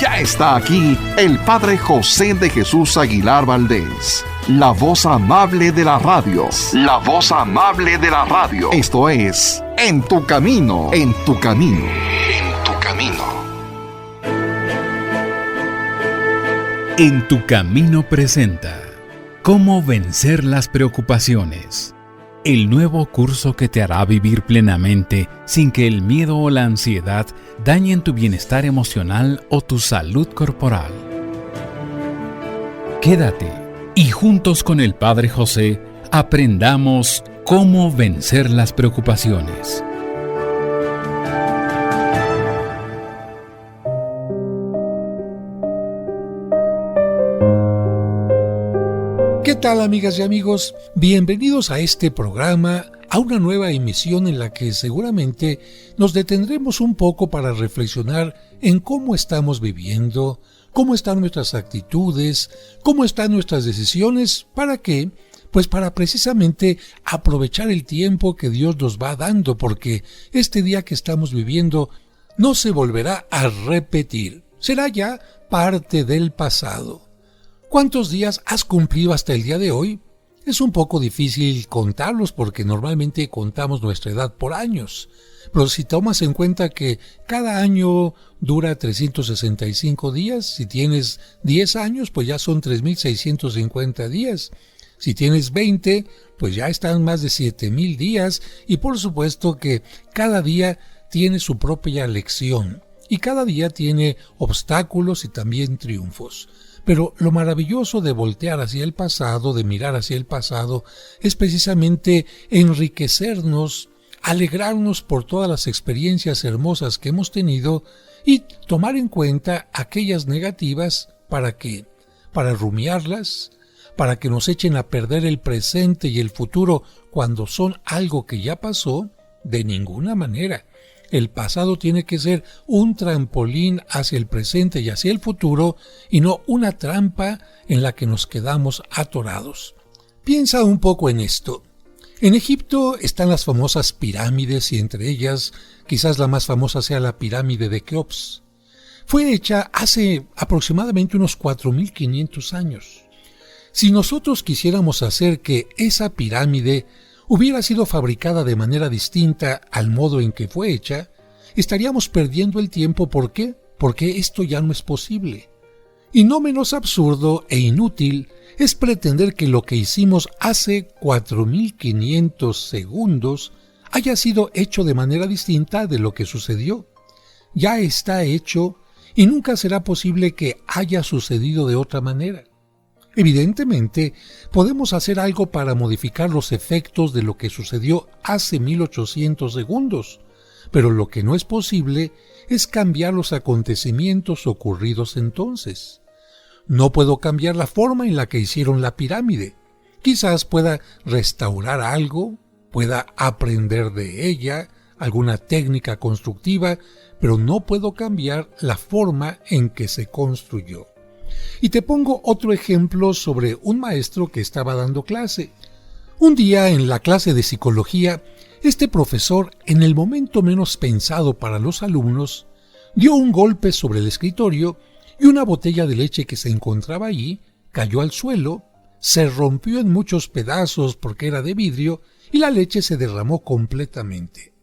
Ya está aquí el Padre José de Jesús Aguilar Valdés, la voz amable de la radio. La voz amable de la radio. Esto es En tu Camino, en tu Camino, en tu Camino. En tu Camino presenta Cómo vencer las preocupaciones. El nuevo curso que te hará vivir plenamente sin que el miedo o la ansiedad dañen tu bienestar emocional o tu salud corporal. Quédate y juntos con el Padre José aprendamos cómo vencer las preocupaciones. ¿Qué tal, amigas y amigos? Bienvenidos a este programa, a una nueva emisión en la que seguramente nos detendremos un poco para reflexionar en cómo estamos viviendo, cómo están nuestras actitudes, cómo están nuestras decisiones. ¿Para qué? Pues para precisamente aprovechar el tiempo que Dios nos va dando, porque este día que estamos viviendo no se volverá a repetir, será ya parte del pasado. ¿Cuántos días has cumplido hasta el día de hoy? Es un poco difícil contarlos porque normalmente contamos nuestra edad por años. Pero si tomas en cuenta que cada año dura 365 días, si tienes 10 años, pues ya son 3,650 días. Si tienes 20, pues ya están más de 7,000 días. Y por supuesto que cada día tiene su propia lección. Y cada día tiene obstáculos y también triunfos. Pero lo maravilloso de voltear hacia el pasado, de mirar hacia el pasado, es precisamente enriquecernos, alegrarnos por todas las experiencias hermosas que hemos tenido y tomar en cuenta aquellas negativas. ¿Para qué? Para rumiarlas, para que nos echen a perder el presente y el futuro cuando son algo que ya pasó. De ninguna manera. El pasado tiene que ser un trampolín hacia el presente y hacia el futuro y no una trampa en la que nos quedamos atorados. Piensa un poco en esto. En Egipto están las famosas pirámides y entre ellas quizás la más famosa sea la pirámide de Keops. Fue hecha hace aproximadamente unos 4,500 años. Si nosotros quisiéramos hacer que esa pirámide hubiera sido fabricada de manera distinta al modo en que fue hecha, estaríamos perdiendo el tiempo. ¿Por qué? Porque esto ya no es posible. Y no menos absurdo e inútil es pretender que lo que hicimos hace 4,500 segundos haya sido hecho de manera distinta de lo que sucedió. Ya está hecho y nunca será posible que haya sucedido de otra manera. Evidentemente, podemos hacer algo para modificar los efectos de lo que sucedió hace 1,800 segundos, pero lo que no es posible es cambiar los acontecimientos ocurridos entonces. No puedo cambiar la forma en la que hicieron la pirámide. Quizás pueda restaurar algo, pueda aprender de ella, alguna técnica constructiva, pero no puedo cambiar la forma en que se construyó. Y te pongo otro ejemplo sobre un maestro que estaba dando clase. Un día en la clase de psicología, este profesor, en el momento menos pensado para los alumnos, dio un golpe sobre el escritorio y una botella de leche que se encontraba allí cayó al suelo, se rompió en muchos pedazos porque era de vidrio y la leche se derramó completamente.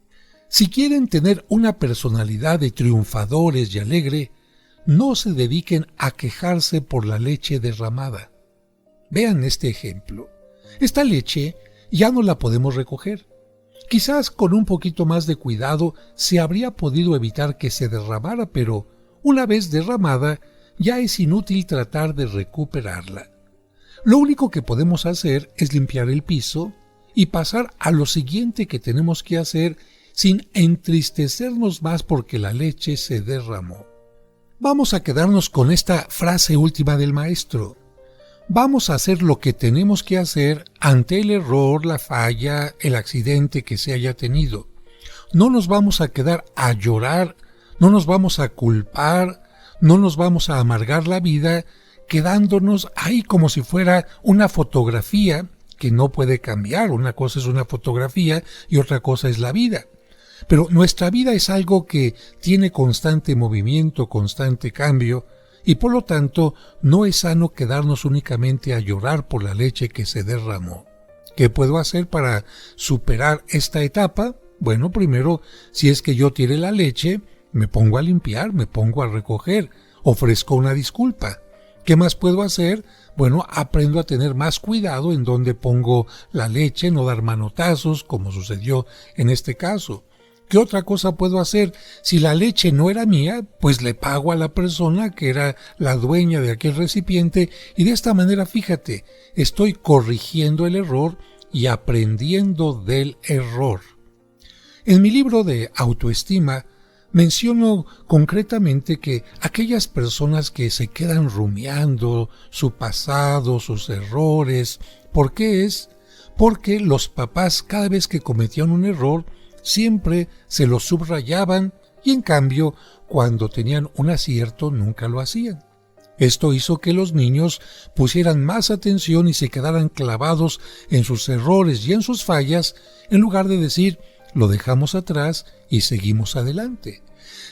Si quieren tener una personalidad de triunfadores y alegre, no se dediquen a quejarse por la leche derramada. Vean este ejemplo. Esta leche ya no la podemos recoger. Quizás con un poquito más de cuidado se habría podido evitar que se derramara, pero una vez derramada ya es inútil tratar de recuperarla. Lo único que podemos hacer es limpiar el piso y pasar a lo siguiente que tenemos que hacer sin entristecernos más porque la leche se derramó. Vamos a quedarnos con esta frase última del maestro. Vamos a hacer lo que tenemos que hacer ante el error, la falla, el accidente que se haya tenido. No nos vamos a quedar a llorar, no nos vamos a culpar, no nos vamos a amargar la vida quedándonos ahí como si fuera una fotografía que no puede cambiar. Una cosa es una fotografía y otra cosa es la vida. Pero nuestra vida es algo que tiene constante movimiento, constante cambio, y por lo tanto no es sano quedarnos únicamente a llorar por la leche que se derramó. ¿Qué puedo hacer para superar esta etapa? Bueno, primero, si es que yo tiré la leche, me pongo a limpiar, me pongo a recoger, ofrezco una disculpa. ¿Qué más puedo hacer? Bueno, aprendo a tener más cuidado en dónde pongo la leche, no dar manotazos, como sucedió en este caso. ¿Qué otra cosa puedo hacer? Si la leche no era mía, pues le pago a la persona que era la dueña de aquel recipiente y de esta manera, fíjate, estoy corrigiendo el error y aprendiendo del error. En mi libro de autoestima menciono concretamente que aquellas personas que se quedan rumiando su pasado, sus errores, ¿por qué es? Porque los papás cada vez que cometían un error siempre se lo subrayaban y en cambio cuando tenían un acierto nunca lo hacían. Esto hizo que los niños pusieran más atención y se quedaran clavados en sus errores y en sus fallas en lugar de decir lo dejamos atrás y seguimos adelante.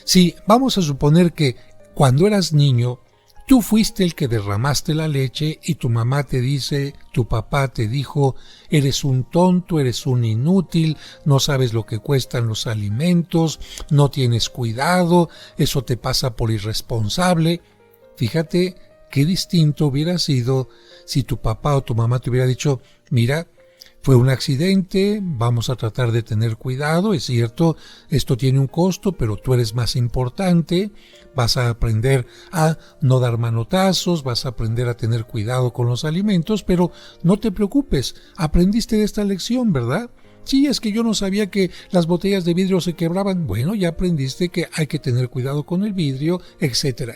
Si vamos a suponer que cuando eras niño tú fuiste el que derramaste la leche y tu mamá te dice, tu papá te dijo, eres un tonto, eres un inútil, no sabes lo que cuestan los alimentos, no tienes cuidado, eso te pasa por irresponsable. Fíjate qué distinto hubiera sido si tu papá o tu mamá te hubiera dicho, mira, fue un accidente, vamos a tratar de tener cuidado, es cierto, esto tiene un costo, pero tú eres más importante, vas a aprender a no dar manotazos, vas a aprender a tener cuidado con los alimentos, pero no te preocupes, aprendiste de esta lección, ¿verdad? Sí, es que yo no sabía que las botellas de vidrio se quebraban. Bueno, ya aprendiste que hay que tener cuidado con el vidrio, etc.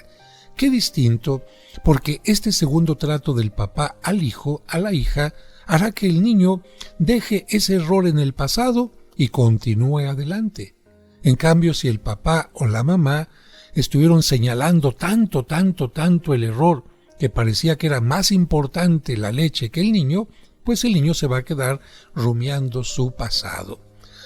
Qué distinto, porque este segundo trato del papá al hijo, a la hija, hará que el niño deje ese error en el pasado y continúe adelante. En cambio, si el papá o la mamá estuvieron señalando tanto el error que parecía que era más importante la leche que el niño, pues el niño se va a quedar rumiando su pasado.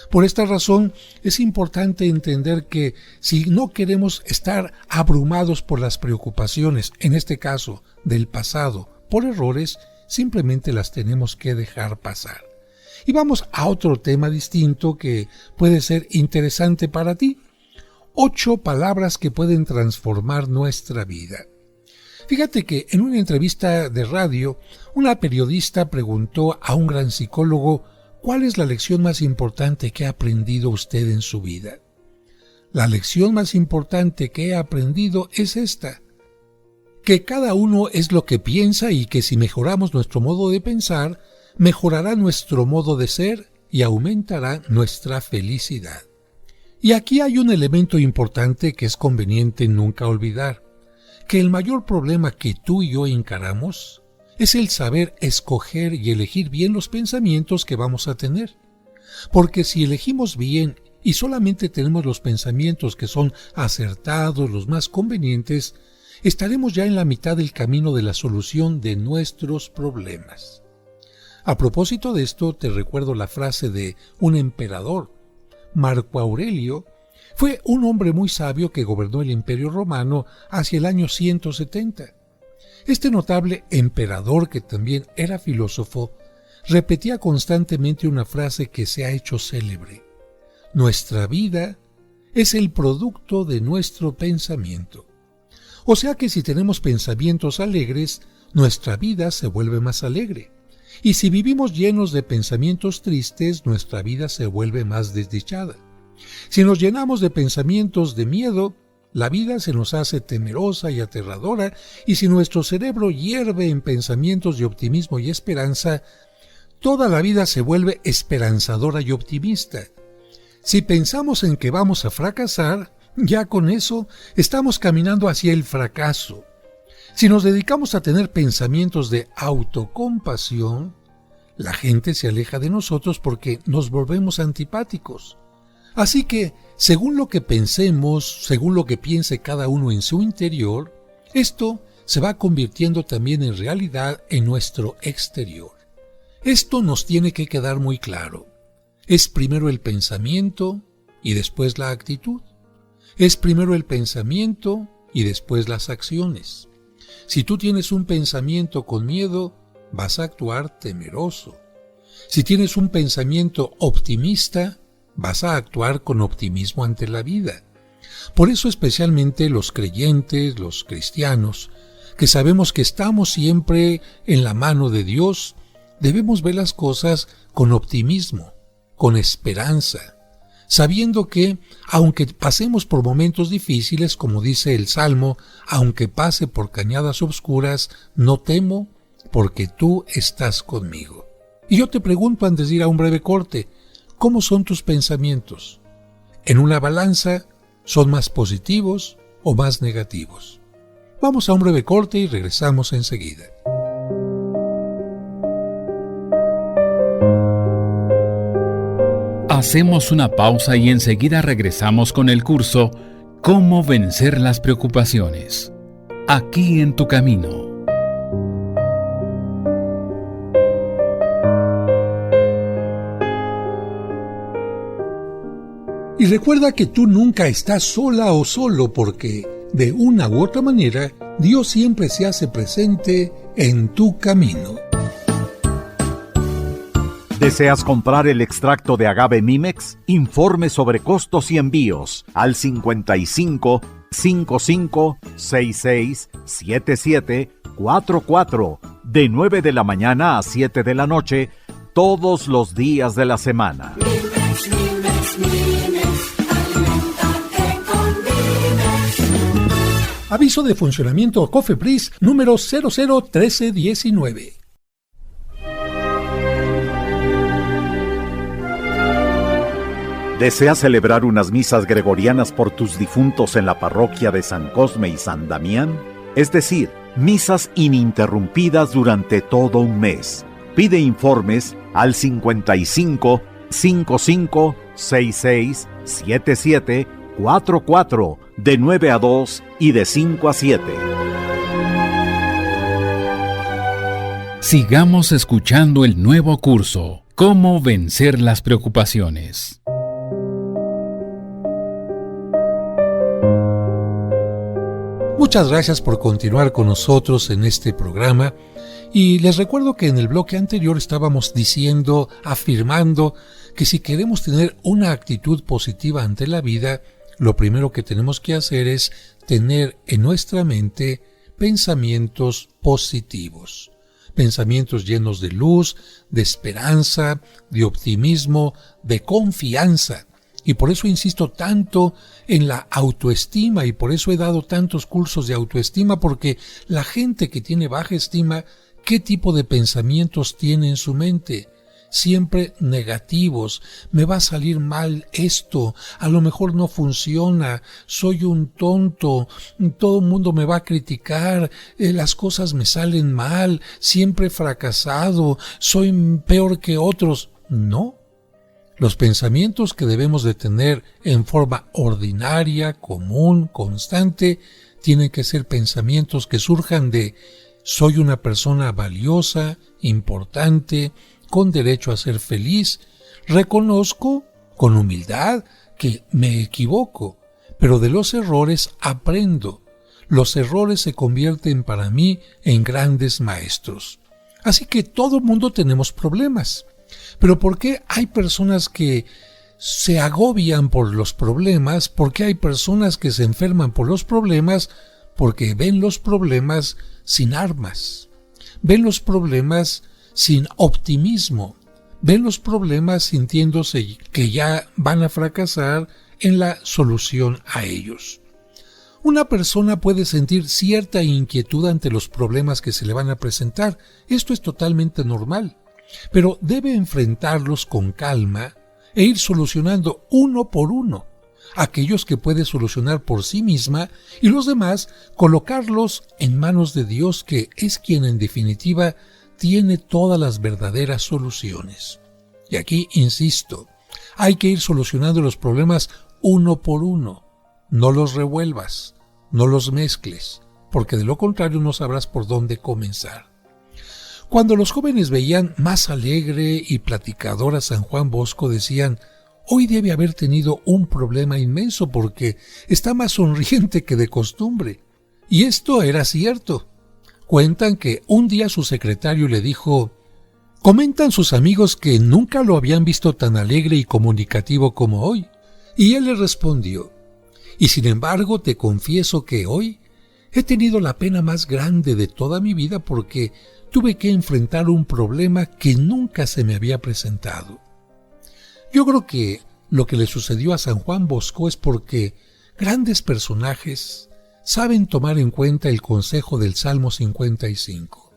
Por esta razón es importante entender que si no queremos estar abrumados por las preocupaciones, en este caso del pasado, por errores, simplemente las tenemos que dejar pasar. Y vamos a otro tema distinto que puede ser interesante para ti. 8 palabras que pueden transformar nuestra vida. Fíjate que en una entrevista de radio, una periodista preguntó a un gran psicólogo ¿cuál es la lección más importante que ha aprendido usted en su vida? La lección más importante que he aprendido es esta: que cada uno es lo que piensa y que si mejoramos nuestro modo de pensar, mejorará nuestro modo de ser y aumentará nuestra felicidad. Y aquí hay un elemento importante que es conveniente nunca olvidar, que el mayor problema que tú y yo encaramos es el saber escoger y elegir bien los pensamientos que vamos a tener. Porque si elegimos bien y solamente tenemos los pensamientos que son acertados, los más convenientes, estaremos ya en la mitad del camino de la solución de nuestros problemas. A propósito de esto, te recuerdo la frase de un emperador. Marco Aurelio fue un hombre muy sabio que gobernó el Imperio Romano hacia el año 170. Este notable emperador, que también era filósofo, repetía constantemente una frase que se ha hecho célebre: nuestra vida es el producto de nuestro pensamiento. O sea que si tenemos pensamientos alegres, nuestra vida se vuelve más alegre. Y si vivimos llenos de pensamientos tristes, nuestra vida se vuelve más desdichada. Si nos llenamos de pensamientos de miedo, la vida se nos hace temerosa y aterradora, y si nuestro cerebro hierve en pensamientos de optimismo y esperanza, toda la vida se vuelve esperanzadora y optimista. Si pensamos en que vamos a fracasar, ya con eso estamos caminando hacia el fracaso. Si nos dedicamos a tener pensamientos de autocompasión, la gente se aleja de nosotros porque nos volvemos antipáticos. Así que, según lo que pensemos, según lo que piense cada uno en su interior, esto se va convirtiendo también en realidad en nuestro exterior. Esto nos tiene que quedar muy claro. Es primero el pensamiento, y después la actitud. Es primero el pensamiento y después las acciones. Si tú tienes un pensamiento con miedo, vas a actuar temeroso. Si tienes un pensamiento optimista, vas a actuar con optimismo ante la vida. Por eso especialmente los creyentes, los cristianos, que sabemos que estamos siempre en la mano de Dios, debemos ver las cosas con optimismo, con esperanza, sabiendo que, aunque pasemos por momentos difíciles, como dice el Salmo, aunque pase por cañadas oscuras, no temo, porque tú estás conmigo. Y yo te pregunto antes de ir a un breve corte, ¿cómo son tus pensamientos? En una balanza, ¿son más positivos o más negativos? Vamos a un breve corte y regresamos enseguida. Hacemos una pausa y enseguida regresamos con el curso Cómo vencer las preocupaciones. Aquí en tu camino. Y recuerda que tú nunca estás sola o solo porque, de una u otra manera, Dios siempre se hace presente en tu camino. ¿Deseas comprar el extracto de agave Mimex? Informe sobre costos y envíos al 55 55 66 77 44 de 9 de la mañana a 7 de la noche todos los días de la semana. Mimex, Mimex, Mimex, aliméntate con Mimex. Aviso de funcionamiento COFEPRIS número 001319. ¿Deseas celebrar unas misas gregorianas por tus difuntos en la parroquia de San Cosme y San Damián? Es decir, misas ininterrumpidas durante todo un mes. Pide informes al 55 55 66 77 44 de 9 a 2 y de 5 a 7. Sigamos escuchando el nuevo curso, Cómo vencer las preocupaciones. Muchas gracias por continuar con nosotros en este programa y les recuerdo que en el bloque anterior estábamos afirmando que si queremos tener una actitud positiva ante la vida, lo primero que tenemos que hacer es tener en nuestra mente pensamientos positivos, pensamientos llenos de luz, de esperanza, de optimismo, de confianza. Y por eso insisto tanto en la autoestima y por eso he dado tantos cursos de autoestima, porque la gente que tiene baja estima, ¿qué tipo de pensamientos tiene en su mente? Siempre negativos. Me va a salir mal esto, a lo mejor no funciona, soy un tonto, todo el mundo me va a criticar, las cosas me salen mal, siempre he fracasado, soy peor que otros. No. Los pensamientos que debemos de tener en forma ordinaria, común, constante, tienen que ser pensamientos que surjan de soy una persona valiosa, importante, con derecho a ser feliz, reconozco con humildad que me equivoco, pero de los errores aprendo. Los errores se convierten para mí en grandes maestros. Así que todo el mundo tenemos problemas. Pero ¿por qué hay personas que se agobian por los problemas? ¿Por qué hay personas que se enferman por los problemas? Porque ven los problemas sin armas, ven los problemas sin optimismo, ven los problemas sintiéndose que ya van a fracasar en la solución a ellos. Una persona puede sentir cierta inquietud ante los problemas que se le van a presentar. Esto es totalmente normal. Pero debe enfrentarlos con calma e ir solucionando uno por uno, aquellos que puede solucionar por sí misma y los demás colocarlos en manos de Dios, que es quien en definitiva tiene todas las verdaderas soluciones. Y aquí insisto, hay que ir solucionando los problemas uno por uno, no los revuelvas, no los mezcles, porque de lo contrario no sabrás por dónde comenzar. Cuando los jóvenes veían más alegre y platicador a San Juan Bosco, decían, hoy debe haber tenido un problema inmenso porque está más sonriente que de costumbre. Y esto era cierto. Cuentan que un día su secretario le dijo: comentan sus amigos que nunca lo habían visto tan alegre y comunicativo como hoy. Y él le respondió: y sin embargo te confieso que hoy he tenido la pena más grande de toda mi vida porque tuve que enfrentar un problema que nunca se me había presentado. Yo creo que lo que le sucedió a San Juan Bosco es porque grandes personajes saben tomar en cuenta el consejo del Salmo 55.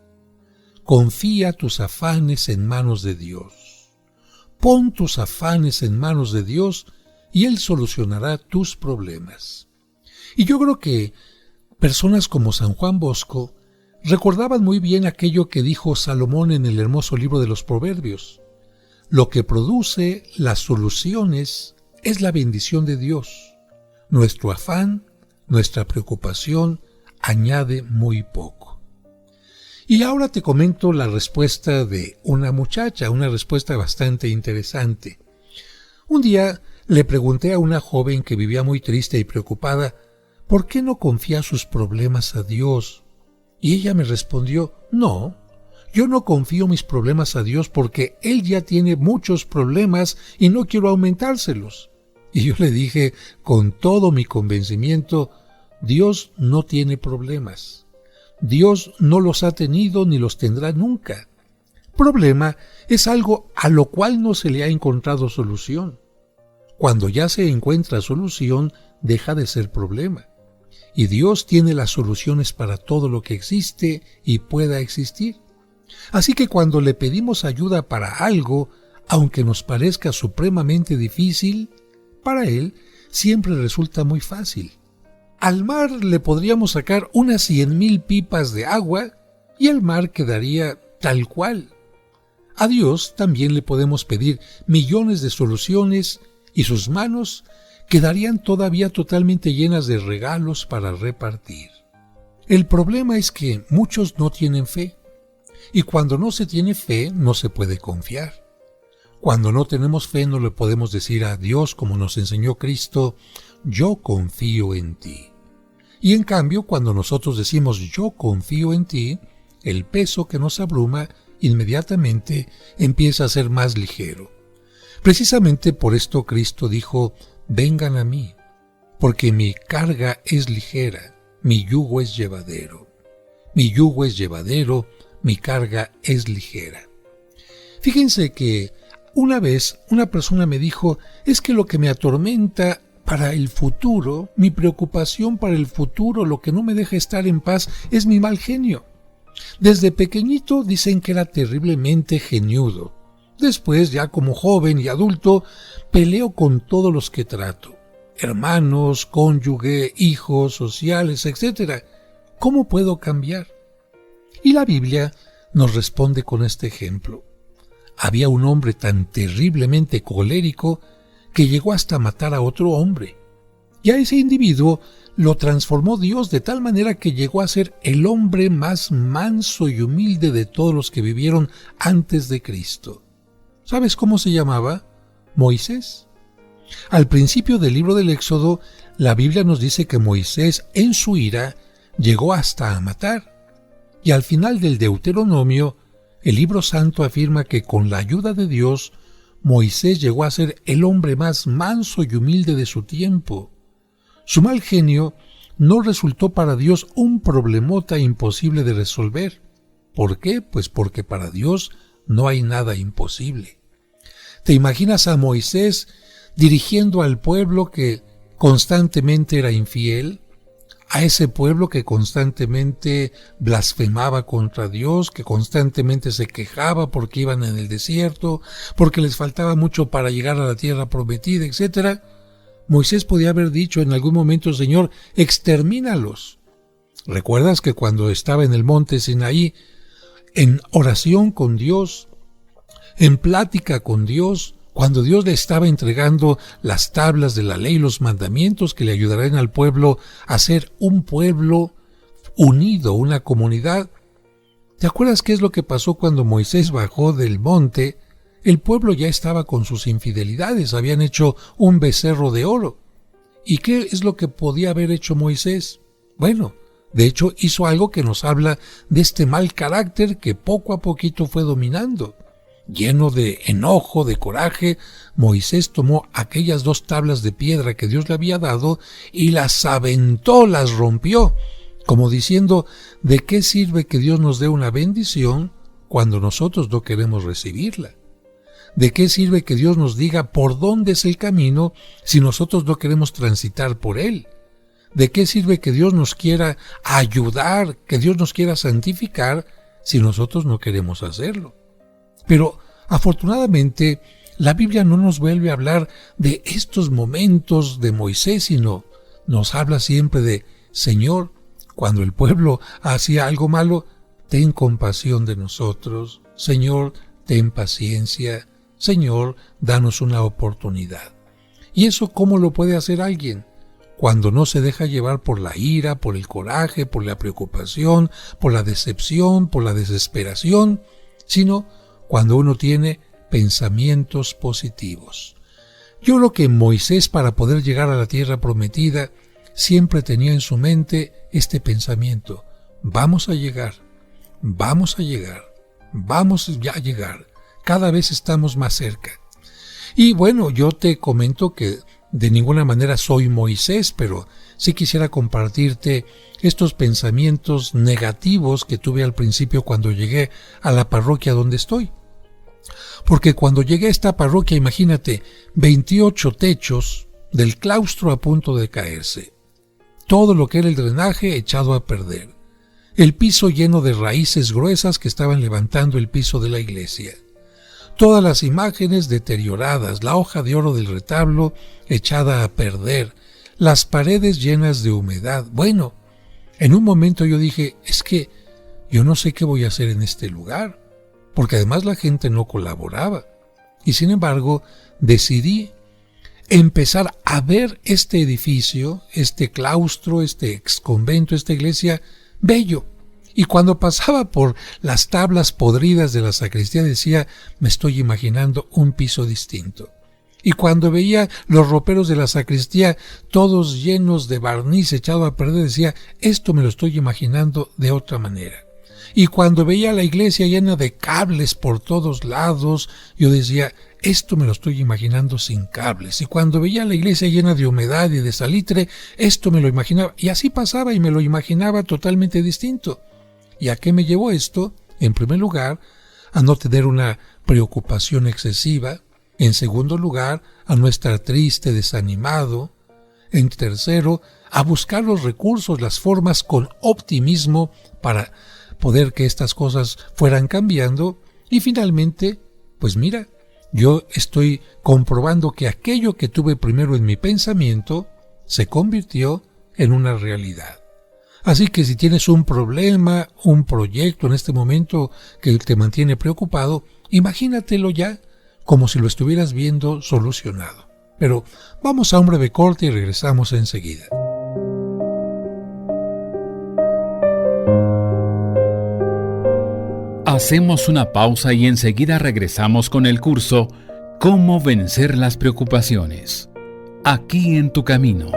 Confía tus afanes en manos de Dios. Pon tus afanes en manos de Dios y Él solucionará tus problemas. Y yo creo que personas como San Juan Bosco recordaban muy bien aquello que dijo Salomón en el hermoso libro de los Proverbios: lo que produce las soluciones es la bendición de Dios. Nuestro afán, nuestra preocupación añade muy poco. Y ahora te comento la respuesta de una muchacha, una respuesta bastante interesante. Un día le pregunté a una joven que vivía muy triste y preocupada ¿por qué no confía sus problemas a Dios? Y ella me respondió: no, yo no confío mis problemas a Dios porque Él ya tiene muchos problemas y no quiero aumentárselos. Y yo le dije con todo mi convencimiento: Dios no tiene problemas. Dios no los ha tenido ni los tendrá nunca. Problema es algo a lo cual no se le ha encontrado solución. Cuando ya se encuentra solución, deja de ser problema. Y Dios tiene las soluciones para todo lo que existe y pueda existir. Así que cuando le pedimos ayuda para algo, aunque nos parezca supremamente difícil, para Él siempre resulta muy fácil. Al mar le podríamos sacar unas 100,000 pipas de agua y el mar quedaría tal cual. A Dios también le podemos pedir millones de soluciones y sus manos quedarían todavía totalmente llenas de regalos para repartir. El problema es que muchos no tienen fe, y cuando no se tiene fe no se puede confiar. Cuando no tenemos fe no le podemos decir a Dios, como nos enseñó Cristo: yo confío en ti. Y en cambio, cuando nosotros decimos yo confío en ti, el peso que nos abruma inmediatamente empieza a ser más ligero. Precisamente por esto Cristo dijo: vengan a mí, porque mi carga es ligera, mi yugo es llevadero. Mi yugo es llevadero, mi carga es ligera. Fíjense que una vez una persona me dijo: es que lo que me atormenta para el futuro, mi preocupación para el futuro, lo que no me deja estar en paz es mi mal genio. Desde pequeñito dicen que era terriblemente geniudo. Después, ya como joven y adulto, peleo con todos los que trato. Hermanos, cónyuge, hijos, sociales, etc. ¿Cómo puedo cambiar? Y la Biblia nos responde con este ejemplo. Había un hombre tan terriblemente colérico que llegó hasta matar a otro hombre. Y a ese individuo lo transformó Dios de tal manera que llegó a ser el hombre más manso y humilde de todos los que vivieron antes de Cristo. ¿Sabes cómo se llamaba? Moisés. Al principio del libro del Éxodo, la Biblia nos dice que Moisés, en su ira, llegó hasta a matar. Y al final del Deuteronomio, el libro santo afirma que con la ayuda de Dios, Moisés llegó a ser el hombre más manso y humilde de su tiempo. Su mal genio no resultó para Dios un problemota imposible de resolver. ¿Por qué? Pues porque para Dios no hay nada imposible. ¿Te imaginas a Moisés dirigiendo al pueblo que constantemente era infiel? A ese pueblo que constantemente blasfemaba contra Dios, que constantemente se quejaba porque iban en el desierto, porque les faltaba mucho para llegar a la tierra prometida, etc. Moisés podía haber dicho en algún momento: Señor, extermínalos. ¿Recuerdas que cuando estaba en el monte Sinaí, en oración con Dios, en plática con Dios, cuando Dios le estaba entregando las tablas de la ley y los mandamientos que le ayudarán al pueblo a ser un pueblo unido, una comunidad? ¿Te acuerdas qué es lo que pasó cuando Moisés bajó del monte El pueblo ya estaba con sus infidelidades, habían hecho un becerro de oro. ¿Y qué es lo que podía haber hecho Moisés? Bueno, de hecho hizo algo que nos habla de este mal carácter que poco a poquito fue dominando. Lleno de enojo, de coraje, Moisés tomó aquellas 2 tablas de piedra que Dios le había dado y las aventó, las rompió, como diciendo, ¿de qué sirve que Dios nos dé una bendición cuando nosotros no queremos recibirla? ¿De qué sirve que Dios nos diga por dónde es el camino si nosotros no queremos transitar por él? ¿De qué sirve que Dios nos quiera ayudar, que Dios nos quiera santificar si nosotros no queremos hacerlo? Pero afortunadamente la Biblia no nos vuelve a hablar de estos momentos de Moisés, sino nos habla siempre de Señor, cuando el pueblo hacía algo malo, ten compasión de nosotros. Señor, ten paciencia. Señor, danos una oportunidad. ¿Y eso cómo lo puede hacer alguien? Cuando no se deja llevar por la ira, por el coraje, por la preocupación, por la decepción, por la desesperación, sino cuando uno tiene pensamientos positivos. Yo creo que Moisés, para poder llegar a la tierra prometida, siempre tenía en su mente este pensamiento: vamos a llegar, vamos a llegar, vamos ya a llegar, cada vez estamos más cerca. Y bueno, yo te comento que de ninguna manera soy Moisés, pero sí quisiera compartirte estos pensamientos negativos que tuve al principio cuando llegué a la parroquia donde estoy. Porque cuando llegué a esta parroquia, imagínate, 28 techos del claustro a punto de caerse. Todo lo que era el drenaje echado a perder. El piso lleno de raíces gruesas que estaban levantando el piso de la iglesia. Todas las imágenes deterioradas, la hoja de oro del retablo echada a perder, las paredes llenas de humedad. Bueno, en un momento yo dije, es que yo no sé qué voy a hacer en este lugar, porque además la gente no colaboraba. Y sin embargo, decidí empezar a ver este edificio, este claustro, este exconvento, esta iglesia, bello. Y cuando pasaba por las tablas podridas de la sacristía decía, me estoy imaginando un piso distinto. Y cuando veía los roperos de la sacristía todos llenos de barniz echado a perder, decía, esto me lo estoy imaginando de otra manera. Y cuando veía la iglesia llena de cables por todos lados, yo decía, esto me lo estoy imaginando sin cables. Y cuando veía la iglesia llena de humedad y de salitre, esto me lo imaginaba. Y así pasaba y me lo imaginaba totalmente distinto. ¿Y a qué me llevó esto? En primer lugar, a no tener una preocupación excesiva. En segundo lugar, a no estar triste, desanimado. En tercero, a buscar los recursos, las formas con optimismo para poder que estas cosas fueran cambiando. Y finalmente, pues mira, yo estoy comprobando que aquello que tuve primero en mi pensamiento se convirtió en una realidad. Así que si tienes un problema, un proyecto en este momento que te mantiene preocupado, imagínatelo ya como si lo estuvieras viendo solucionado. Pero vamos a un breve corte y regresamos enseguida. Hacemos una pausa y enseguida regresamos con el curso ¿Cómo vencer las preocupaciones? Aquí en tu camino.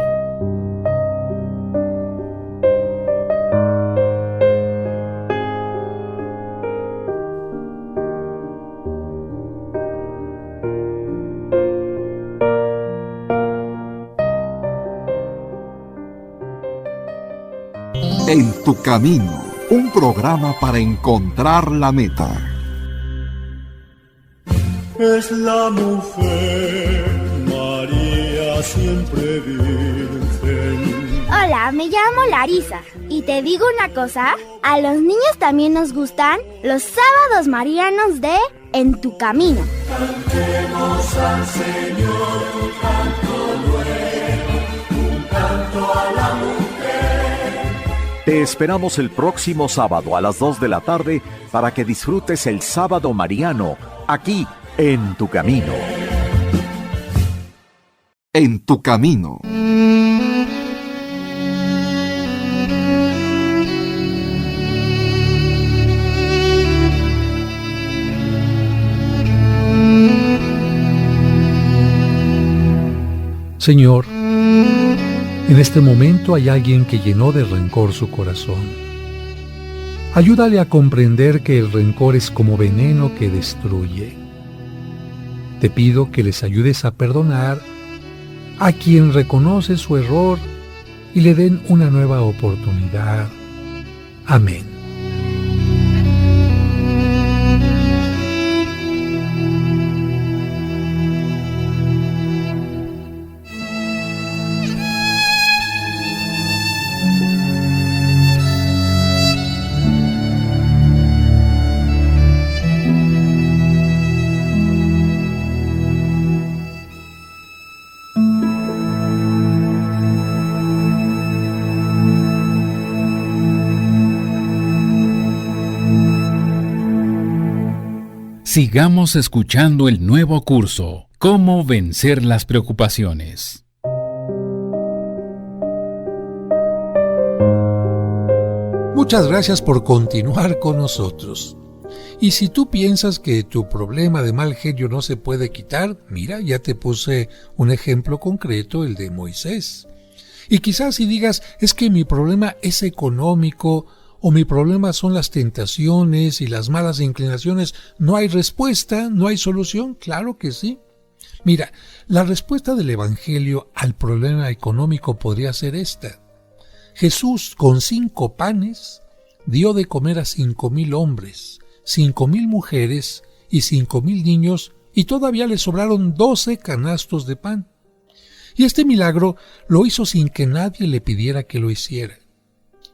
En tu camino, un programa para encontrar la meta. Es la mujer, María siempre virgen. Hola, me llamo Larisa y te digo una cosa, a los niños también nos gustan los sábados marianos de En tu camino. Cantemos al Señor un canto nuevo, un canto a la mujer. Te esperamos el próximo sábado a las 2 de la tarde para que disfrutes el Sábado Mariano, aquí en Tu Camino. En tu camino. Señor, en este momento hay alguien que llenó de rencor su corazón. Ayúdale a comprender que el rencor es como veneno que destruye. Te pido que les ayudes a perdonar a quien reconoce su error y le den una nueva oportunidad. Amén. Sigamos escuchando el nuevo curso, Cómo vencer las preocupaciones. Muchas gracias por continuar con nosotros. Y si tú piensas que tu problema de mal genio no se puede quitar, mira, ya te puse un ejemplo concreto, el de Moisés. Y quizás si digas, es que mi problema es económico, o mi problema son las tentaciones y las malas inclinaciones, ¿no hay respuesta? ¿No hay solución? Claro que sí. Mira, la respuesta del Evangelio al problema económico podría ser esta. Jesús, con 5 panes, dio de comer a 5,000 hombres, 5,000 mujeres y 5,000 niños, y todavía le sobraron 12 canastos de pan. Y este milagro lo hizo sin que nadie le pidiera que lo hiciera.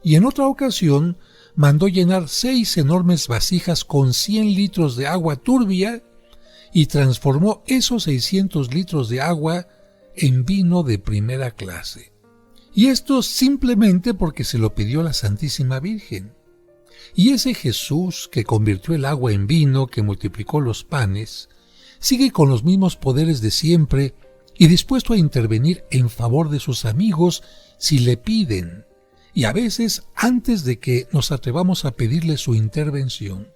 Y en otra ocasión mandó llenar 6 enormes vasijas con 100 litros de agua turbia y transformó esos 600 litros de agua en vino de primera clase. Y esto simplemente porque se lo pidió la Santísima Virgen. Y ese Jesús que convirtió el agua en vino, que multiplicó los panes, sigue con los mismos poderes de siempre y dispuesto a intervenir en favor de sus amigos si le piden, y a veces antes de que nos atrevamos a pedirle su intervención.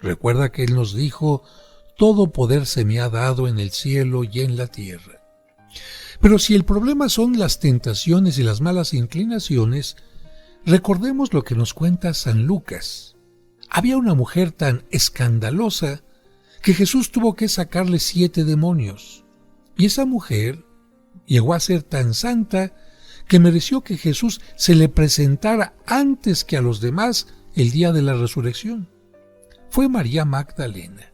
Recuerda que Él nos dijo, todo poder se me ha dado en el cielo y en la tierra. Pero si el problema son las tentaciones y las malas inclinaciones, recordemos lo que nos cuenta San Lucas. Había una mujer tan escandalosa que Jesús tuvo que sacarle 7 demonios. Y esa mujer llegó a ser tan santa que mereció que Jesús se le presentara antes que a los demás el día de la resurrección. Fue María Magdalena.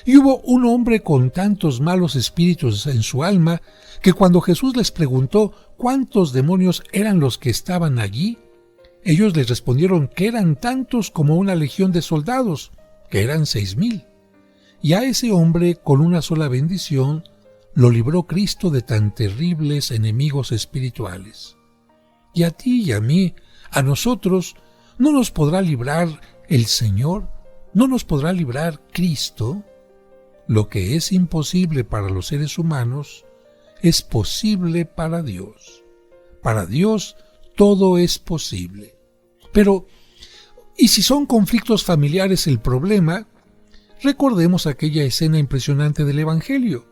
Y hubo un hombre con tantos malos espíritus en su alma que cuando Jesús les preguntó cuántos demonios eran los que estaban allí, ellos les respondieron que eran tantos como una legión de soldados, que eran 6,000. Y a ese hombre, con una sola bendición, lo libró Cristo de tan terribles enemigos espirituales. Y a ti y a mí, a nosotros, ¿no nos podrá librar el Señor? ¿No nos podrá librar Cristo? Lo que es imposible para los seres humanos es posible para Dios. Para Dios todo es posible. Pero, ¿y si son conflictos familiares el problema? Recordemos aquella escena impresionante del Evangelio.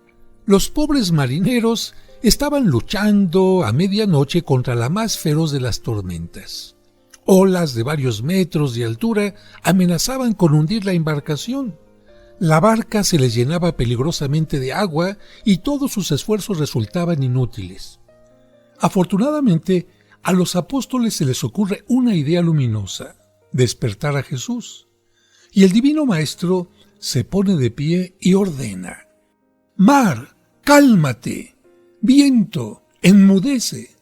Los pobres marineros estaban luchando a medianoche contra la más feroz de las tormentas. Olas de varios metros de altura amenazaban con hundir la embarcación. La barca se les llenaba peligrosamente de agua y todos sus esfuerzos resultaban inútiles. Afortunadamente, a los apóstoles se les ocurre una idea luminosa: despertar a Jesús. Y el Divino Maestro se pone de pie y ordena: «Mar, cálmate, viento, enmudece».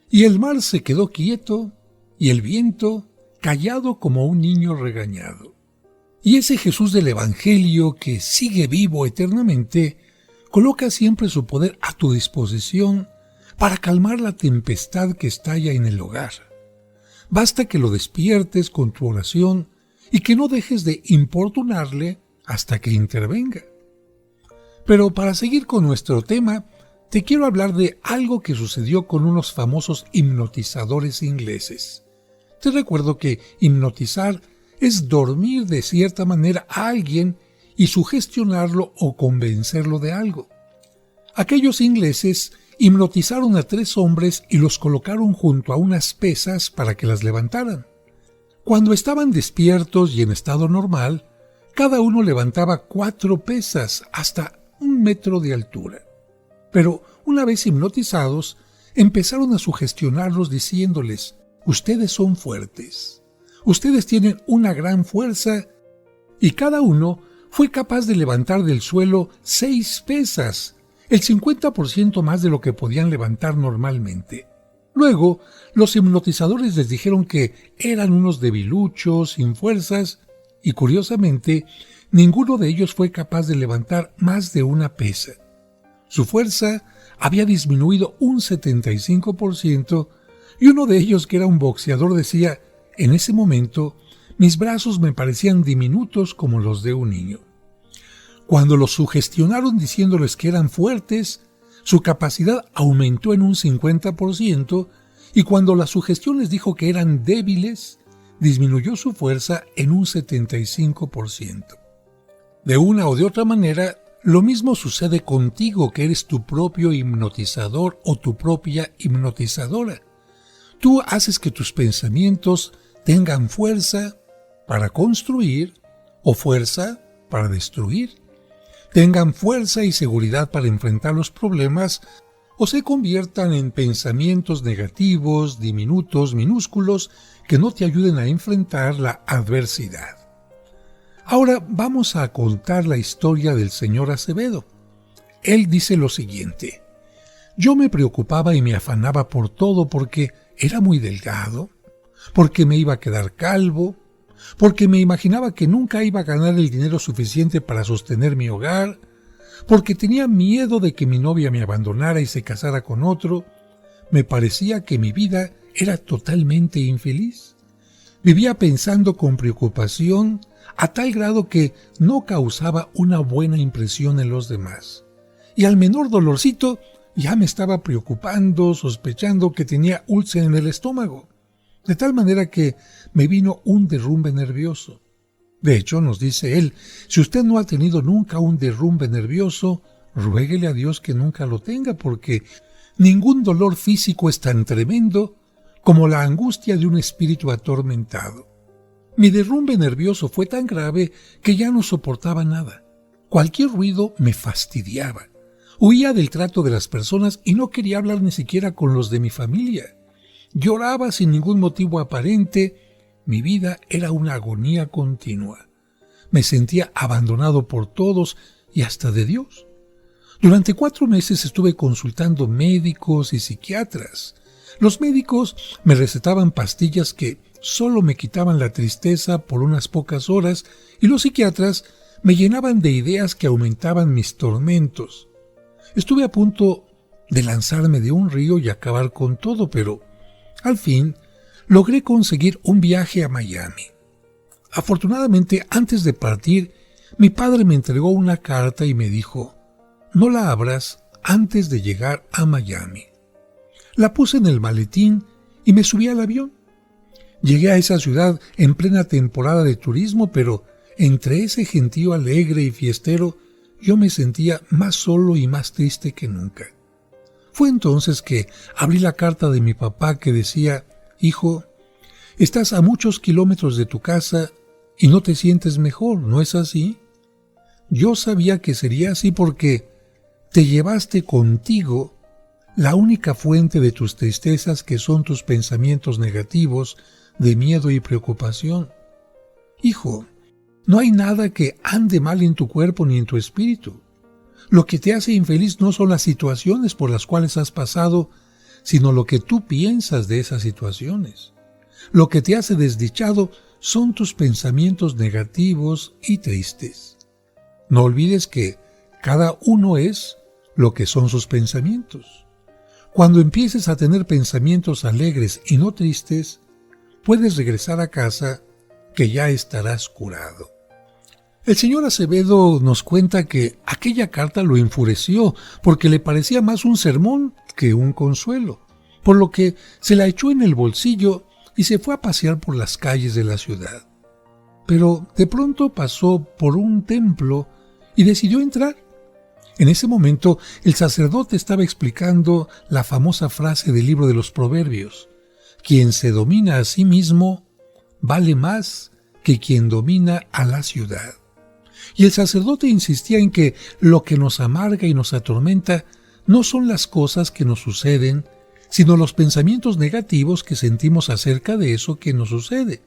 Y el mar se quedó quieto y el viento callado como un niño regañado. Y ese Jesús del Evangelio, que sigue vivo eternamente, coloca siempre su poder a tu disposición para calmar la tempestad que estalla en el hogar. Basta que lo despiertes con tu oración y que no dejes de importunarle hasta que intervenga. Pero para seguir con nuestro tema, te quiero hablar de algo que sucedió con unos famosos hipnotizadores ingleses. Te recuerdo que hipnotizar es dormir de cierta manera a alguien y sugestionarlo o convencerlo de algo. Aquellos ingleses hipnotizaron a 3 hombres y los colocaron junto a unas pesas para que las levantaran. Cuando estaban despiertos y en estado normal, cada uno levantaba 4 pesas hasta 1 metro de altura. Pero una vez hipnotizados, empezaron a sugestionarlos diciéndoles: ustedes son fuertes, ustedes tienen una gran fuerza, y cada uno fue capaz de levantar del suelo 6 pesas, el 50% más de lo que podían levantar normalmente. Luego, los hipnotizadores les dijeron que eran unos debiluchos, sin fuerzas, y curiosamente, ninguno de ellos fue capaz de levantar más de 1 pesa. Su fuerza había disminuido un 75%, y uno de ellos, que era un boxeador, decía: en ese momento, mis brazos me parecían diminutos como los de un niño. Cuando los sugestionaron diciéndoles que eran fuertes, su capacidad aumentó en un 50%, y cuando la sugestión les dijo que eran débiles, disminuyó su fuerza en un 75%. De una o de otra manera, lo mismo sucede contigo, que eres tu propio hipnotizador o tu propia hipnotizadora. Tú haces que tus pensamientos tengan fuerza para construir o fuerza para destruir, tengan fuerza y seguridad para enfrentar los problemas, o se conviertan en pensamientos negativos, diminutos, minúsculos, que no te ayuden a enfrentar la adversidad. Ahora vamos a contar la historia del señor Acevedo. Él dice lo siguiente: yo me preocupaba y me afanaba por todo porque era muy delgado, porque me iba a quedar calvo, porque me imaginaba que nunca iba a ganar el dinero suficiente para sostener mi hogar, porque tenía miedo de que mi novia me abandonara y se casara con otro. Me parecía que mi vida era totalmente infeliz. Vivía pensando con preocupación a tal grado que no causaba una buena impresión en los demás. Y al menor dolorcito ya me estaba preocupando, sospechando que tenía úlcera en el estómago. De tal manera que me vino un derrumbe nervioso. De hecho, nos dice él, si usted no ha tenido nunca un derrumbe nervioso, ruéguele a Dios que nunca lo tenga, porque ningún dolor físico es tan tremendo como la angustia de un espíritu atormentado. Mi derrumbe nervioso fue tan grave que ya no soportaba nada. Cualquier ruido me fastidiaba. Huía del trato de las personas y no quería hablar ni siquiera con los de mi familia. Lloraba sin ningún motivo aparente. Mi vida era una agonía continua. Me sentía abandonado por todos y hasta de Dios. Durante 4 meses estuve consultando médicos y psiquiatras. Los médicos me recetaban pastillas que solo me quitaban la tristeza por unas pocas horas, y los psiquiatras me llenaban de ideas que aumentaban mis tormentos. Estuve a punto de lanzarme de un río y acabar con todo, pero al fin logré conseguir un viaje a Miami. Afortunadamente, antes de partir, mi padre me entregó una carta y me dijo: no la abras antes de llegar a Miami. La puse en el maletín y me subí al avión. Llegué a esa ciudad en plena temporada de turismo, pero entre ese gentío alegre y fiestero, yo me sentía más solo y más triste que nunca. Fue entonces que abrí la carta de mi papá que decía: hijo, estás a muchos kilómetros de tu casa y no te sientes mejor, ¿no es así? Yo sabía que sería así porque te llevaste contigo la única fuente de tus tristezas, que son tus pensamientos negativos de miedo y preocupación. Hijo, no hay nada que ande mal en tu cuerpo ni en tu espíritu. Lo que te hace infeliz no son las situaciones por las cuales has pasado, sino lo que tú piensas de esas situaciones. Lo que te hace desdichado son tus pensamientos negativos y tristes. No olvides que cada uno es lo que son sus pensamientos. Cuando empieces a tener pensamientos alegres y no tristes, puedes regresar a casa, que ya estarás curado. El señor Acevedo nos cuenta que aquella carta lo enfureció porque le parecía más un sermón que un consuelo, por lo que se la echó en el bolsillo y se fue a pasear por las calles de la ciudad. Pero de pronto pasó por un templo y decidió entrar. En ese momento, el sacerdote estaba explicando la famosa frase del libro de los Proverbios: quien se domina a sí mismo vale más que quien domina a la ciudad. Y el sacerdote insistía en que lo que nos amarga y nos atormenta no son las cosas que nos suceden, sino los pensamientos negativos que sentimos acerca de eso que nos sucede.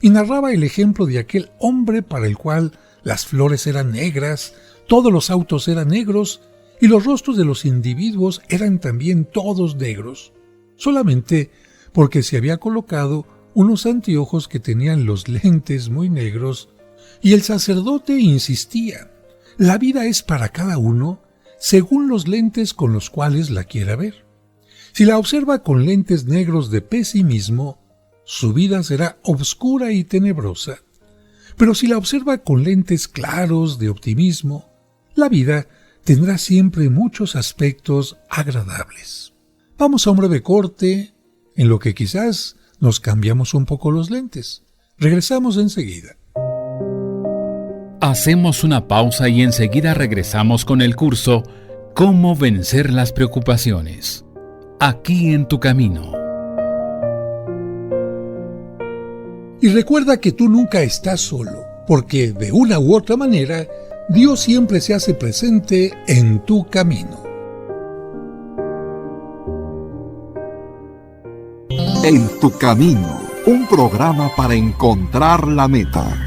Y narraba el ejemplo de aquel hombre para el cual las flores eran negras, todos los autos eran negros y los rostros de los individuos eran también todos negros, solamente porque se había colocado unos anteojos que tenían los lentes muy negros. Y el sacerdote insistía: la vida es para cada uno según los lentes con los cuales la quiera ver. Si la observa con lentes negros de pesimismo, su vida será obscura y tenebrosa. Pero si la observa con lentes claros de optimismo, la vida tendrá siempre muchos aspectos agradables. Vamos a un breve corte, en lo que quizás nos cambiamos un poco los lentes. Regresamos enseguida. Hacemos una pausa y enseguida regresamos con el curso Cómo vencer las preocupaciones, aquí en tu camino. Y recuerda que tú nunca estás solo, porque de una u otra manera, Dios siempre se hace presente en tu camino. En tu camino, un programa para encontrar la meta.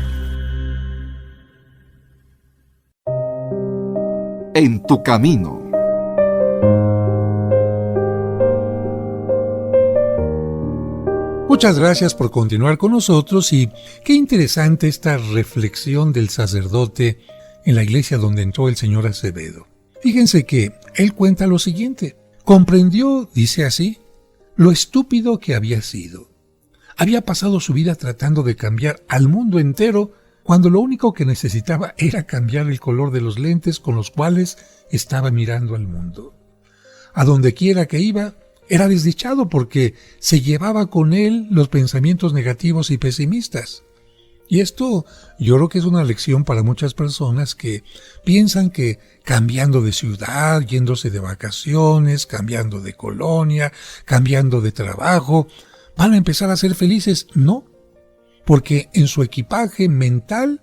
En tu camino. Muchas gracias por continuar con nosotros y qué interesante esta reflexión del sacerdote en la iglesia donde entró el señor Acevedo. Fíjense que él cuenta lo siguiente: comprendió, dice así, lo estúpido que había sido. Había pasado su vida tratando de cambiar al mundo entero cuando lo único que necesitaba era cambiar el color de los lentes con los cuales estaba mirando al mundo. A donde quiera que iba, era desdichado porque se llevaba con él los pensamientos negativos y pesimistas. Y esto yo creo que es una lección para muchas personas que piensan que cambiando de ciudad, yéndose de vacaciones, cambiando de colonia, cambiando de trabajo, van a empezar a ser felices. No, porque en su equipaje mental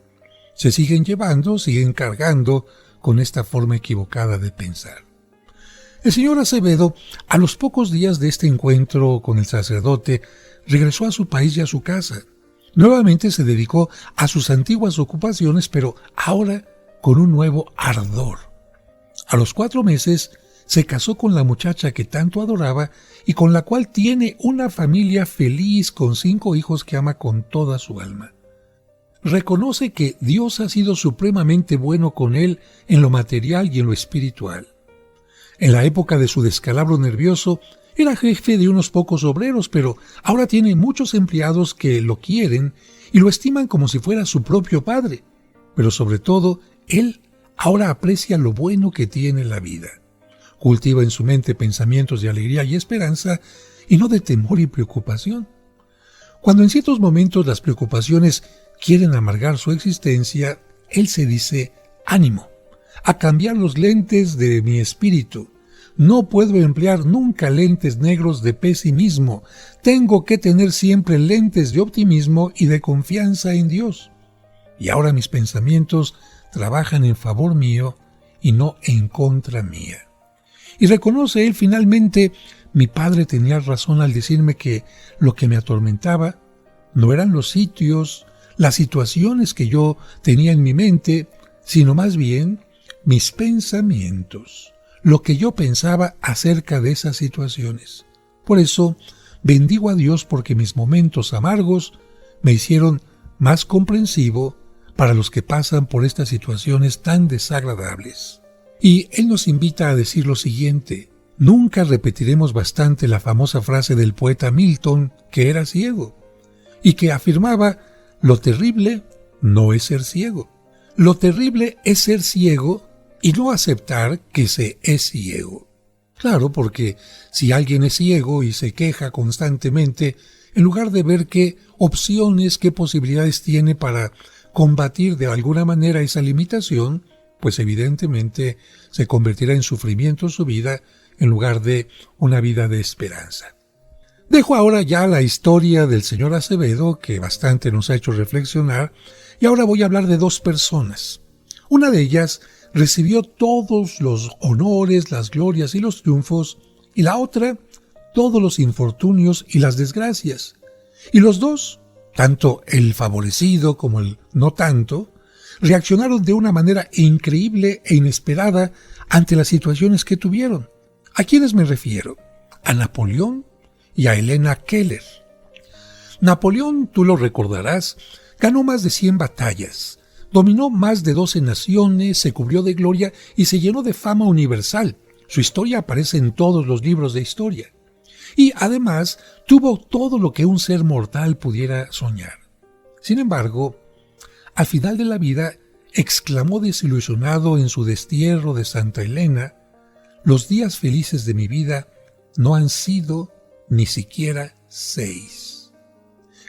se siguen cargando con esta forma equivocada de pensar. El señor Acevedo, a los pocos días de este encuentro con el sacerdote, regresó a su país y a su casa. Nuevamente se dedicó a sus antiguas ocupaciones, pero ahora con un nuevo ardor. A los 4 meses se casó con la muchacha que tanto adoraba y con la cual tiene una familia feliz con 5 hijos que ama con toda su alma. Reconoce que Dios ha sido supremamente bueno con él en lo material y en lo espiritual. En la época de su descalabro nervioso, era jefe de unos pocos obreros, pero ahora tiene muchos empleados que lo quieren y lo estiman como si fuera su propio padre. Pero sobre todo, él ahora aprecia lo bueno que tiene la vida. Cultiva en su mente pensamientos de alegría y esperanza y no de temor y preocupación. Cuando en ciertos momentos las preocupaciones quieren amargar su existencia, él se dice: ánimo, a cambiar los lentes de mi espíritu. No puedo emplear nunca lentes negros de pesimismo. Tengo que tener siempre lentes de optimismo y de confianza en Dios. Y ahora mis pensamientos trabajan en favor mío y no en contra mía. Y reconoce él finalmente: mi padre tenía razón al decirme que lo que me atormentaba no eran los sitios, las situaciones que yo tenía en mi mente, sino más bien mis pensamientos, lo que yo pensaba acerca de esas situaciones. Por eso bendigo a Dios porque mis momentos amargos me hicieron más comprensivo para los que pasan por estas situaciones tan desagradables. Y él nos invita a decir lo siguiente: nunca repetiremos bastante la famosa frase del poeta Milton, que era ciego, y que afirmaba: lo terrible no es ser ciego. Lo terrible es ser ciego y no aceptar que se es ciego. Claro, porque si alguien es ciego y se queja constantemente, en lugar de ver qué opciones, qué posibilidades tiene para combatir de alguna manera esa limitación, pues evidentemente se convertirá en sufrimiento su vida en lugar de una vida de esperanza. Dejo ahora ya la historia del señor Acevedo, que bastante nos ha hecho reflexionar, y ahora voy a hablar de dos personas. Una de ellas recibió todos los honores, las glorias y los triunfos, y la otra todos los infortunios y las desgracias. Y los dos, tanto el favorecido como el no tanto, reaccionaron de una manera increíble e inesperada ante las situaciones que tuvieron. ¿A quiénes me refiero? A Napoleón y a Helena Keller. Napoleón, tú lo recordarás, ganó más de 100 batallas, dominó más de 12 naciones, se cubrió de gloria y se llenó de fama universal. Su historia aparece en todos los libros de historia. Y además tuvo todo lo que un ser mortal pudiera soñar. Sin embargo, al final de la vida, exclamó desilusionado en su destierro de Santa Elena: «Los días felices de mi vida no han sido ni siquiera 6».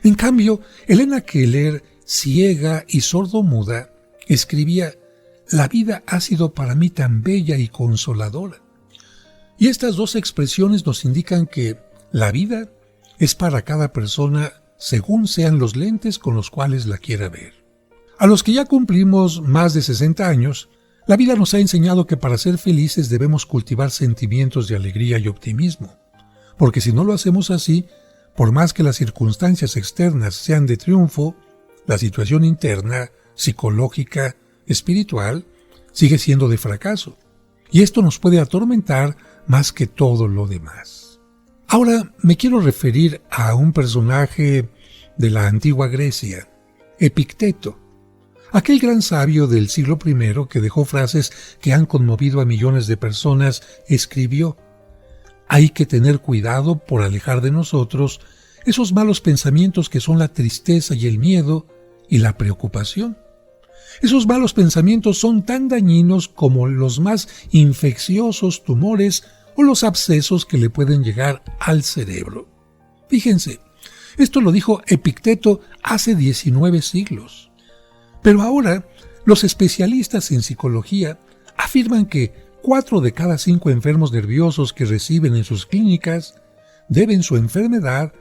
En cambio, Helena Keller, ciega y sordomuda, escribía: «La vida ha sido para mí tan bella y consoladora». Y estas dos expresiones nos indican que la vida es para cada persona según sean los lentes con los cuales la quiera ver. A los que ya cumplimos más de 60 años, la vida nos ha enseñado que para ser felices debemos cultivar sentimientos de alegría y optimismo, porque si no lo hacemos así, por más que las circunstancias externas sean de triunfo, la situación interna, psicológica, espiritual, sigue siendo de fracaso. Y esto nos puede atormentar más que todo lo demás. Ahora me quiero referir a un personaje de la antigua Grecia, Epicteto, aquel gran sabio del siglo I que dejó frases que han conmovido a millones de personas. Escribió: «Hay que tener cuidado por alejar de nosotros esos malos pensamientos que son la tristeza y el miedo y la preocupación. Esos malos pensamientos son tan dañinos como los más infecciosos tumores o los abscesos que le pueden llegar al cerebro». Fíjense, esto lo dijo Epicteto hace 19 siglos. Pero ahora, los especialistas en psicología afirman que 4 de cada 5 enfermos nerviosos que reciben en sus clínicas deben su enfermedad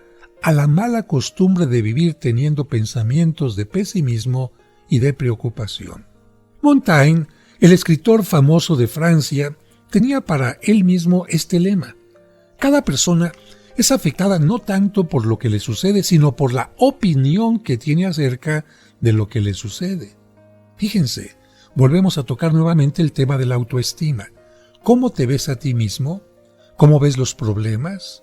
a la mala costumbre de vivir teniendo pensamientos de pesimismo y de preocupación. Montaigne, el escritor famoso de Francia, tenía para él mismo este lema: «Cada persona es afectada no tanto por lo que le sucede, sino por la opinión que tiene acerca de lo que le sucede». Fíjense, volvemos a tocar nuevamente el tema de la autoestima. ¿Cómo te ves a ti mismo? ¿Cómo ves los problemas?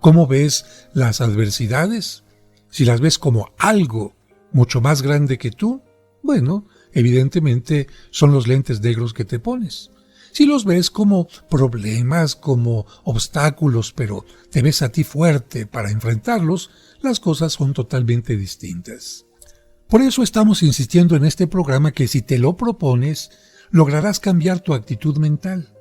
¿Cómo ves las adversidades? Si las ves como algo mucho más grande que tú, bueno, evidentemente son los lentes negros que te pones. Si los ves como problemas, como obstáculos, pero te ves a ti fuerte para enfrentarlos, las cosas son totalmente distintas. Por eso estamos insistiendo en este programa que si te lo propones, lograrás cambiar tu actitud mental.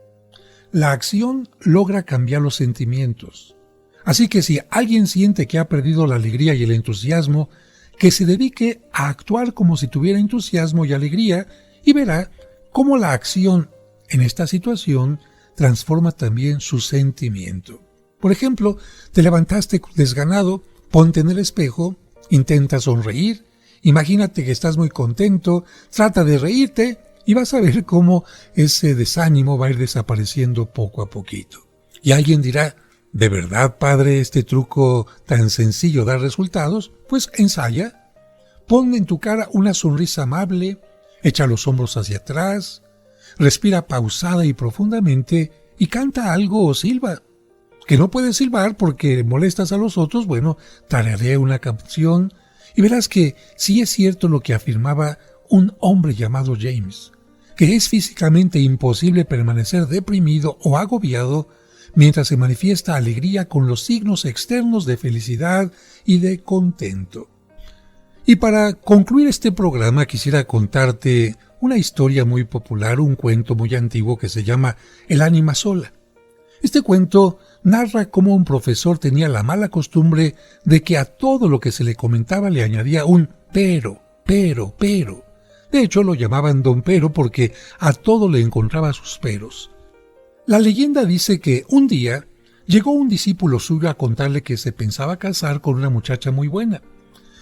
La acción logra cambiar los sentimientos. Así que si alguien siente que ha perdido la alegría y el entusiasmo, que se dedique a actuar como si tuviera entusiasmo y alegría y verá cómo la acción en esta situación transforma también su sentimiento. Por ejemplo, te levantaste desganado, ponte en el espejo, intenta sonreír, imagínate que estás muy contento, trata de reírte y vas a ver cómo ese desánimo va a ir desapareciendo poco a poquito. Y alguien dirá: ¿de verdad, padre, este truco tan sencillo da resultados? Pues ensaya. Pon en tu cara una sonrisa amable, echa los hombros hacia atrás, respira pausada y profundamente y canta algo o silba. Que no puedes silbar porque molestas a los otros, bueno, tararea una canción y verás que sí es cierto lo que afirmaba un hombre llamado James, que es físicamente imposible permanecer deprimido o agobiado mientras se manifiesta alegría con los signos externos de felicidad y de contento. Y para concluir este programa quisiera contarte una historia muy popular, un cuento muy antiguo que se llama El ánima sola. Este cuento narra cómo un profesor tenía la mala costumbre de que a todo lo que se le comentaba le añadía un pero. De hecho, lo llamaban Don Pero porque a todo le encontraba sus peros. La leyenda dice que un día llegó un discípulo suyo a contarle que se pensaba casar con una muchacha muy buena.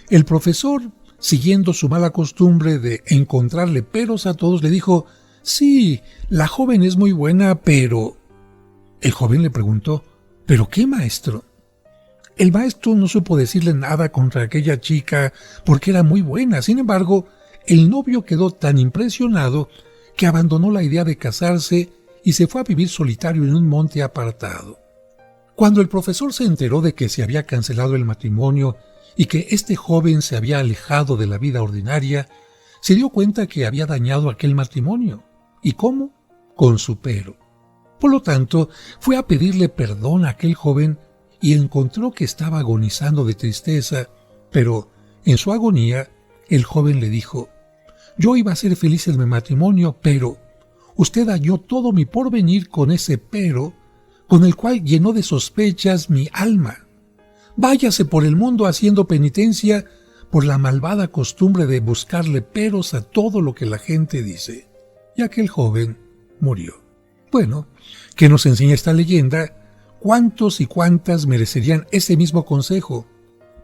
El profesor, siguiendo su mala costumbre de encontrarle peros a todos, le dijo: «Sí, la joven es muy buena, pero...». El joven le preguntó: «¿Pero qué, maestro?». El maestro no supo decirle nada contra aquella chica porque era muy buena. Sin embargo, el novio quedó tan impresionado que abandonó la idea de casarse y se fue a vivir solitario en un monte apartado. Cuando el profesor se enteró de que se había cancelado el matrimonio y que este joven se había alejado de la vida ordinaria, se dio cuenta que había dañado aquel matrimonio. ¿Y cómo? Con su pero. Por lo tanto, fue a pedirle perdón a aquel joven y encontró que estaba agonizando de tristeza, pero en su agonía el joven le dijo: «Yo iba a ser feliz en mi matrimonio, pero usted dañó todo mi porvenir con ese pero, con el cual llenó de sospechas mi alma. Váyase por el mundo haciendo penitencia por la malvada costumbre de buscarle peros a todo lo que la gente dice». Y aquel joven murió. Bueno, ¿qué nos enseña esta leyenda? ¿Cuántos y cuántas merecerían ese mismo consejo?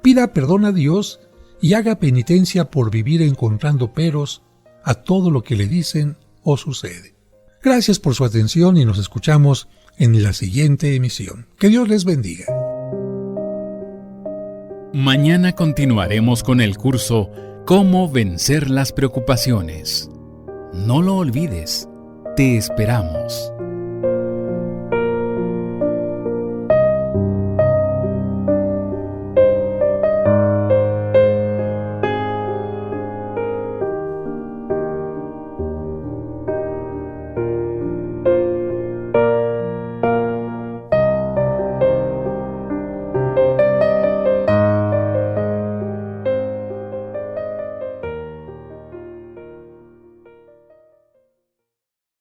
Pida perdón a Dios y haga penitencia por vivir encontrando peros a todo lo que le dicen o sucede. Gracias por su atención y nos escuchamos en la siguiente emisión. Que Dios les bendiga. Mañana continuaremos con el curso Cómo vencer las preocupaciones. No lo olvides, te esperamos.